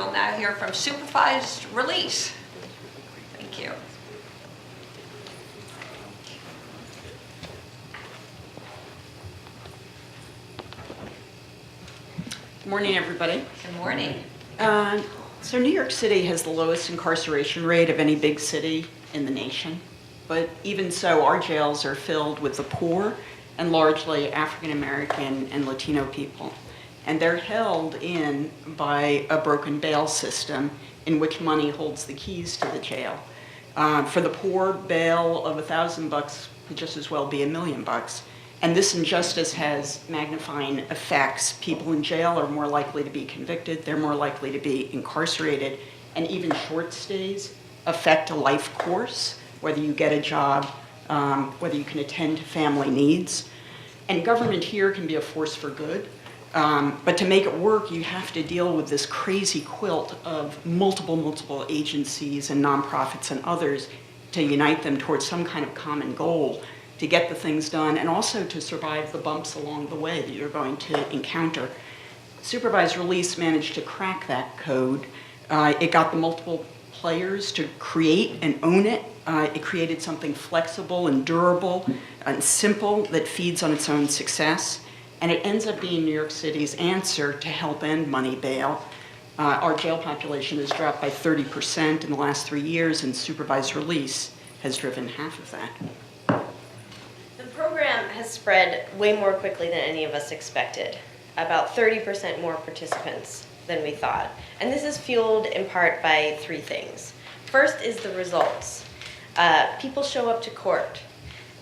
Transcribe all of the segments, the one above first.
will now hear from Supervised Release. Thank you. Good morning, everybody. Good morning. So New York City has the lowest incarceration rate of any big city in the nation. But even so, our jails are filled with the poor and largely African American and Latino people. And they're held in by a broken bail system in which money holds the keys to the jail. For the poor, bail of $1,000 could just as well be $1 million. And this injustice has magnifying effects. People in jail are more likely to be convicted, they're more likely to be incarcerated, and even short stays affect a life course, whether you get a job, whether you can attend to family needs. And government here can be a force for good, but to make it work, you have to deal with this crazy quilt of multiple agencies and nonprofits and others to unite them towards some kind of common goal to get the things done, and also to survive the bumps along the way that you're going to encounter. Supervised Release managed to crack that code. It got the multiple players to create and own it. It created something flexible and durable and simple that feeds on its own success. And it ends up being New York City's answer to help end money bail. Our jail population has dropped by 30% in the last 3 years, and Supervised Release has driven half of that. The program has spread way more quickly than any of us expected. About 30% more participants than we thought. And this is fueled in part by 3 things. First is the results. People show up to court,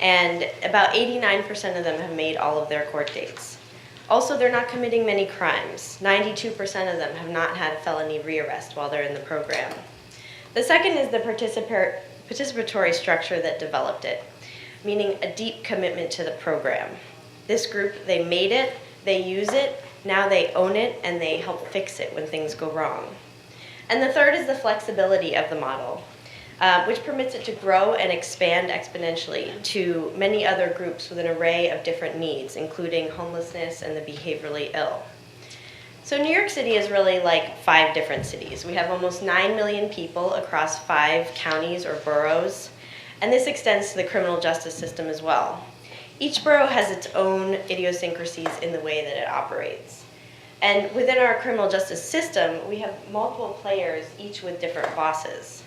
and about 89% of them have made all of their court dates. Also, they're not committing many crimes. 92% of them have not had a felony rearrest while they're in the program. The second is the participatory structure that developed it, meaning a deep commitment to the program. This group, they made it, they use it, now they own it, and they help fix it when things go wrong. And the third is the flexibility of the model, which permits it to grow and expand exponentially to many other groups with an array of different needs, including homelessness and the behaviorally ill. So New York City is really like 5 different cities. We have almost 9 million people across 5 counties or boroughs, and this extends to the criminal justice system as well. Each borough has its own idiosyncrasies in the way that it operates. And within our criminal justice system, we have multiple players, each with different bosses.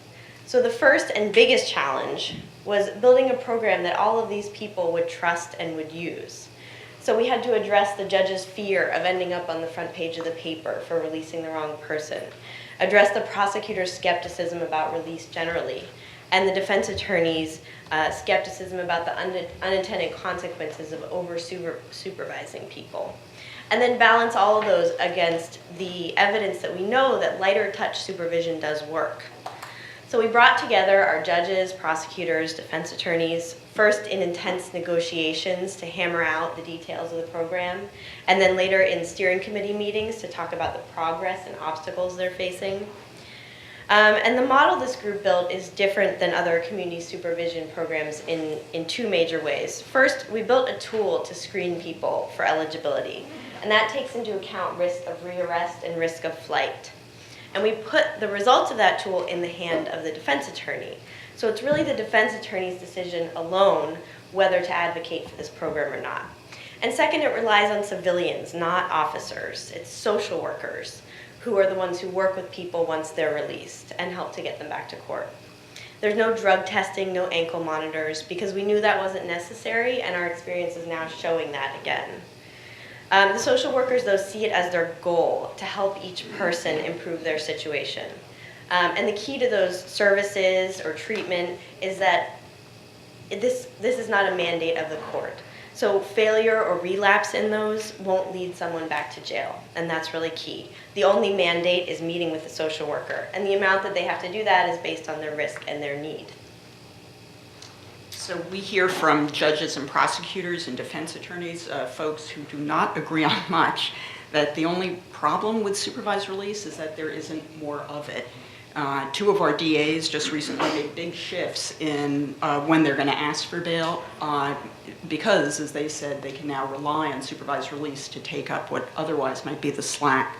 So the first and biggest challenge was building a program that all of these people would trust and would use. So we had to address the judge's fear of ending up on the front page of the paper for releasing the wrong person, address the prosecutor's skepticism about release generally, and the defense attorney's skepticism about the unintended consequences of over-supervising people. And then balance all of those against the evidence that we know that lighter touch supervision does work. So we brought together our judges, prosecutors, defense attorneys, first in intense negotiations to hammer out the details of the program, and then later in steering committee meetings to talk about the progress and obstacles they're facing. And the model this group built is different than other community supervision programs in 2 major ways. First, we built a tool to screen people for eligibility, and that takes into account risk of rearrest and risk of flight. And we put the results of that tool in the hand of the defense attorney. So it's really the defense attorney's decision alone whether to advocate for this program or not. And second, it relies on civilians, not officers. It's social workers who are the ones who work with people once they're released and help to get them back to court. There's no drug testing, no ankle monitors, because we knew that wasn't necessary, and our experience is now showing that again. The social workers, though, see it as their goal to help each person improve their situation. And the key to those services or treatment is that this is not a mandate of the court. So failure or relapse in those won't lead someone back to jail, and that's really key. The only mandate is meeting with the social worker, and the amount that they have to do that is based on their risk and their need. So we hear from judges and prosecutors and defense attorneys, folks who do not agree on much, that the only problem with supervised release is that there isn't more of it. 2 of our DAs just recently made big shifts in when they're going to ask for bail because, as they said, they can now rely on supervised release to take up what otherwise might be the slack.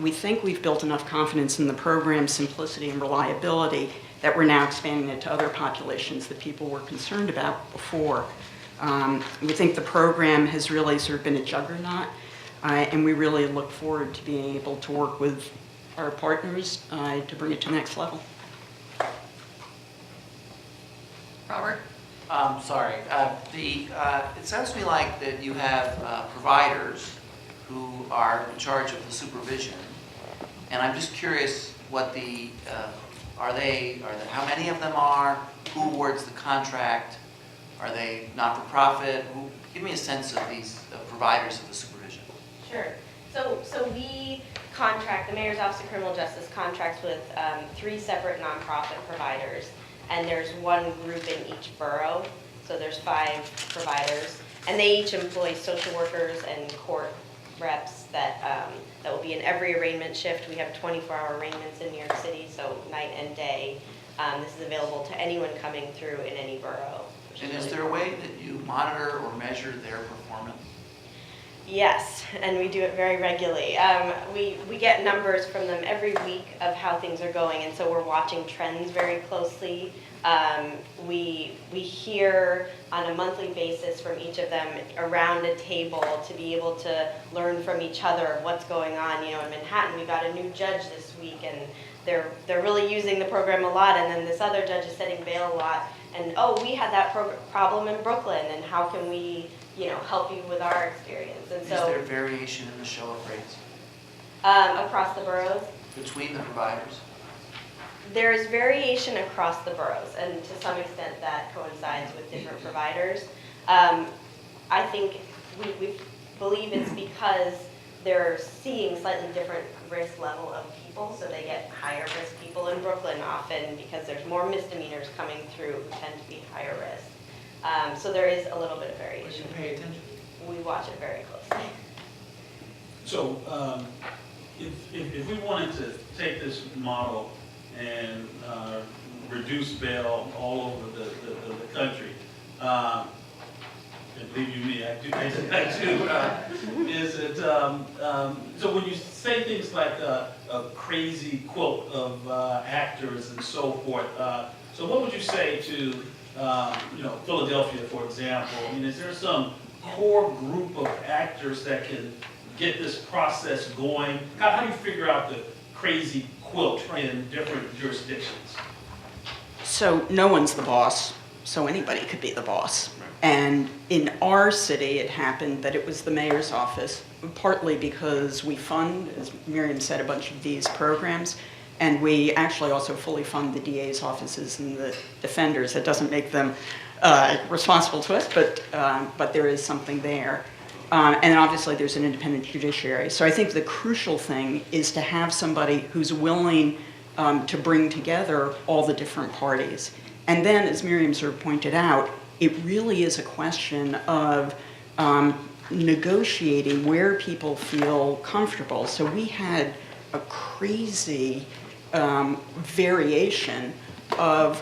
We think we've built enough confidence in the program's simplicity and reliability that we're now expanding it to other populations that people were concerned about before. We think the program has really sort of been a juggernaut, and we really look forward to being able to work with our partners to bring it to the next level. Robert? Sorry. It sounds to me like that you have providers who are in charge of the supervision, and I'm just curious what how many of them are, who awards the contract, are they not-for-profit? Give me a sense of these providers of the supervision. Sure. So we contract, the Mayor's Office of Criminal Justice contracts with 3 separate nonprofit providers, and there's one group in each borough, so there's 5 providers, and they each employ social workers and court reps that will be in every arraignment shift. We have 24-hour arraignments in New York City, so night and day. This is available to anyone coming through in any borough. And is there a way that you monitor or measure their performance? Yes, and we do it very regularly. We get numbers from them every week of how things are going, and so we're watching trends very closely. We hear on a monthly basis from each of them around a table to be able to learn from each other what's going on. You know, in Manhattan, we got a new judge this week, and they're really using the program a lot, and then this other judge is setting bail a lot. And oh, we had that problem in Brooklyn, and how can we, help you with our experience? And so, is there variation in the show-up rates across the boroughs? between the providers? There is variation across the boroughs, and to some extent that coincides with different providers. I think we believe it's because they're seeing slightly different risk level of people, so they get higher risk people in Brooklyn often because there's more misdemeanors coming through who tend to be higher risk. So there is a little bit of variation. But you pay attention. We watch it very closely. So if we wanted to take this model and reduce bail all over the country, and believe you me, I do, is it, so when you say things like a crazy quote of actors and so forth, so what would you say to, Philadelphia, for example? I mean, is there some core group of actors that can get this process going? How do you figure out the crazy quilt in different jurisdictions? So no one's the boss, so anybody could be the boss. And in our city, it happened that it was the mayor's office, partly because we fund, as Miriam said, a bunch of these programs, and we actually also fully fund the DA's offices and the defenders. That doesn't make them responsible to us, but there is something there. And obviously there's an independent judiciary. So I think the crucial thing is to have somebody who's willing to bring together all the different parties. And then, as Miriam sort of pointed out, it really is a question of negotiating where people feel comfortable. So we had a crazy variation of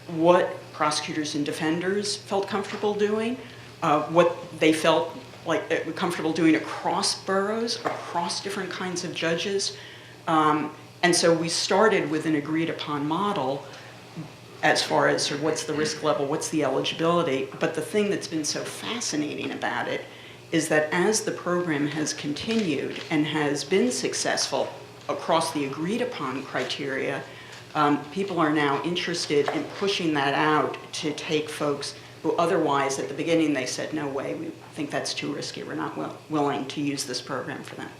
what prosecutors and defenders felt comfortable doing, what they felt like comfortable doing across boroughs, across different kinds of judges. And so we started with an agreed upon model as far as sort of what's the risk level, what's the eligibility. But the thing that's been so fascinating about it is that as the program has continued and has been successful across the agreed upon criteria, people are now interested in pushing that out to take folks who otherwise at the beginning they said, no way, we think that's too risky, we're not willing to use this program for them.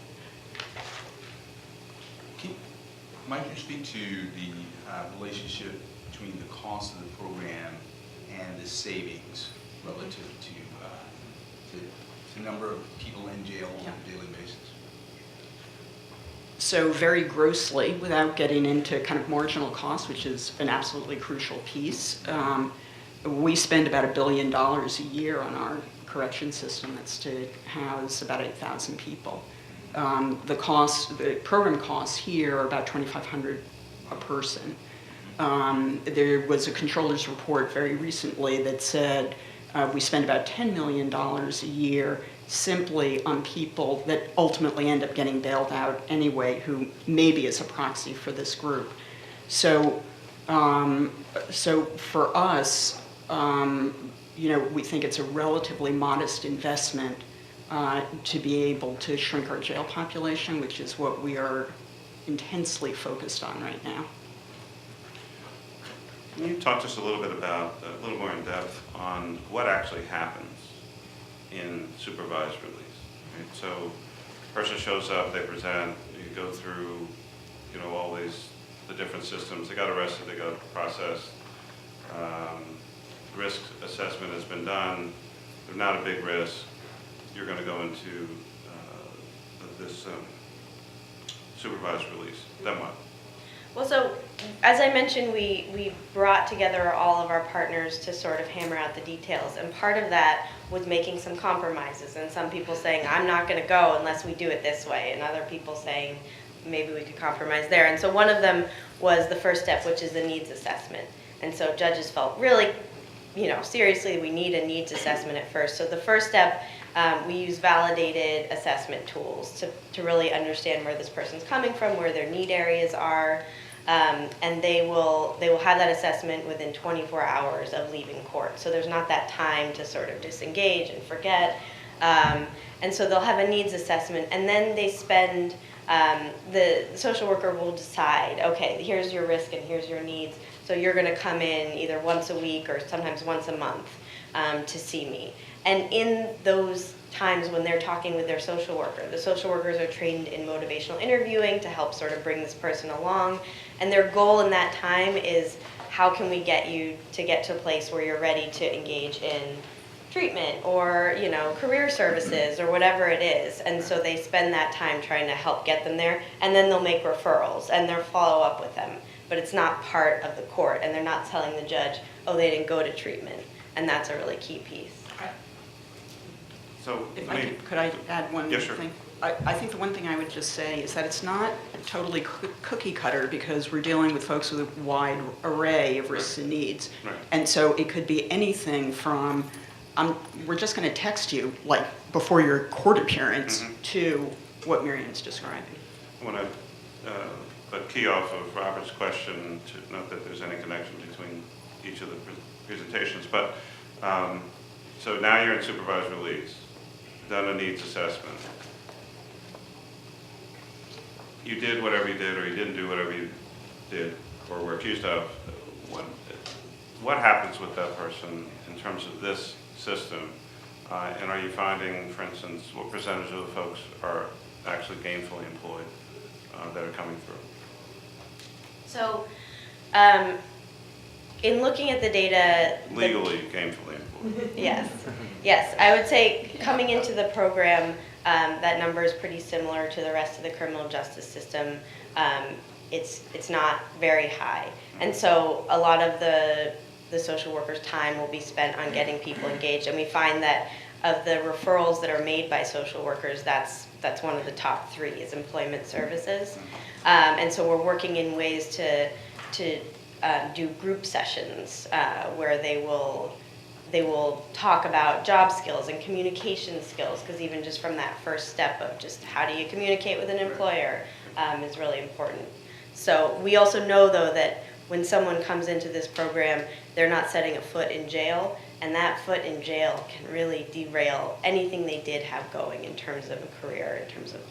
Might you speak to the relationship between the cost of the program and the savings relative to the number of people in jail on a daily basis? So very grossly, without getting into kind of marginal costs, which is an absolutely crucial piece, we spend about $1 billion a year on our correction system. That's to house about 8,000 people. The program costs here are about $2,500 a person. There was a controller's report very recently that said we spend about $10 million a year simply on people that ultimately end up getting bailed out anyway, who maybe is a proxy for this group. So, so for us, we think it's a relatively modest investment to be able to shrink our jail population, which is what we are intensely focused on right now. Can you talk to us a little bit about, a little more in depth, on what actually happens in supervised release? Right? So, person shows up, they present, you go through, all the different systems. They got arrested, they got processed. Risk assessment has been done. They're not a big risk. You're going to go into this supervised release. Then what? Well, so as I mentioned, we brought together all of our partners to sort of hammer out the details, and part of that was making some compromises, and some people saying, I'm not going to go unless we do it this way, and other people saying, maybe we could compromise there. And so one of them was the first step, which is the needs assessment. And so judges felt really, seriously, we need a needs assessment at first. So the first step, we use validated assessment tools to really understand where this person's coming from, where their need areas are, and they will have that assessment within 24 hours of leaving court. So there's not that time to sort of disengage and forget. And so they'll have a needs assessment, and then they spend, the social worker will decide, okay, here's your risk and here's your needs. So you're going to come in either once a week or sometimes once a month to see me. And in those times when they're talking with their social worker, the social workers are trained in motivational interviewing to help sort of bring this person along. And their goal in that time is, how can we get you to get to a place where you're ready to engage in treatment or, career services or whatever it is. And so they spend that time trying to help get them there. And then they'll make referrals and they'll follow up with them. But it's not part of the court, and they're not telling the judge, oh, they didn't go to treatment. And that's a really key piece. So, If could I add one Yeah, sure. thing? I think the one thing I would just say is that it's not totally cookie cutter, because we're dealing with folks with a wide array of risks and needs. Right. And so it could be anything from, we're just going to text you, like, before your court appearance, to what Miriam's describing. I want to key off of Robert's question, not that there's any connection between each of the presentations, but so now you're in supervised release, done a needs assessment. You did whatever you did, or you didn't do whatever you did or were accused of. What happens with that person in terms of this system? And are you finding, for instance, what percentage of the folks are actually gainfully employed that are coming through? So, in looking at the data... Legally gainfully employed. Yes. I would say coming into the program, that number is pretty similar to the rest of the criminal justice system. It's not very high. And so a lot of the social workers' time will be spent on getting people engaged. And we find that of the referrals that are made by social workers, that's one of the top 3 is employment services. And so we're working in ways to do group sessions where they will talk about job skills and communication skills, because even just from that first step of just how do you communicate with an employer is really important. So we also know, though, that when someone comes into this program, they're not setting a foot in jail, and that foot in jail can really derail anything they did have going in terms of a career, in terms of,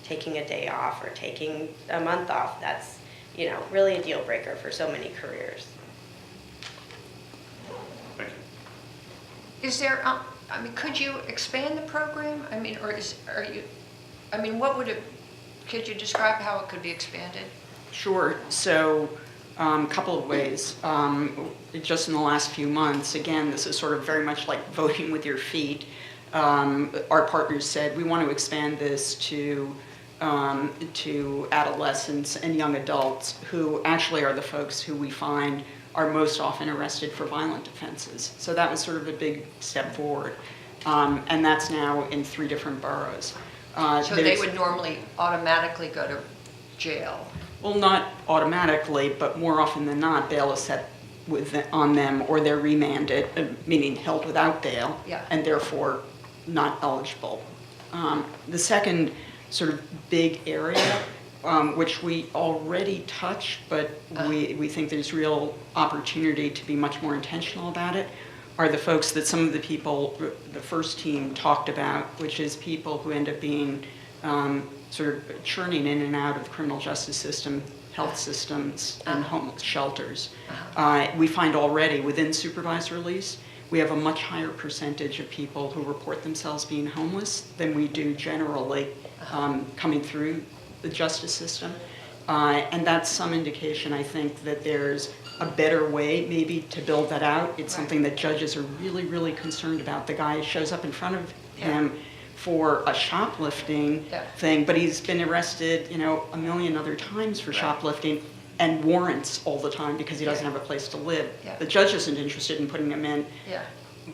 taking a day off or taking a month off. That's, really a deal breaker for so many careers. Thank you. Is there, could you expand the program? Could you describe how it could be expanded? Sure. So a couple of ways. Just in the last few months, again, this is sort of very much like voting with your feet. Our partners said, we want to expand this to adolescents and young adults, who actually are the folks who we find are most often arrested for violent offenses. So that was sort of a big step forward. And that's now in 3 different boroughs. So they would normally automatically go to jail? Well, not automatically, but more often than not, bail is set on them, or they're remanded, meaning held without bail, Yeah. and therefore not eligible. The second sort of big area, which we already touch, but we think there's real opportunity to be much more intentional about it, are the folks that some of the people, the first team talked about, which is people who end up being sort of churning in and out of the criminal justice system, health systems, and homeless shelters. We find already within supervised release, we have a much higher percentage of people who report themselves being homeless than we do generally coming through the justice system. And that's some indication, I think, that there's a better way maybe to build that out. It's something that judges are really, really concerned about. The guy shows up in front of him for a shoplifting thing, but he's been arrested, you know, a million other times for shoplifting and warrants all the time because he doesn't have a place to live. The judge isn't interested in putting him in,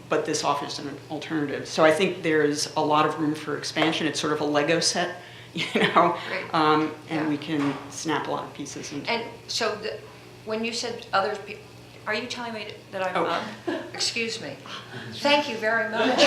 but this offers an alternative. So I think there's a lot of room for expansion. It's sort of a Lego set, you know, and we can snap a lot of pieces into. And so when you said others, are you telling me that I'm, excuse me. Thank you very much.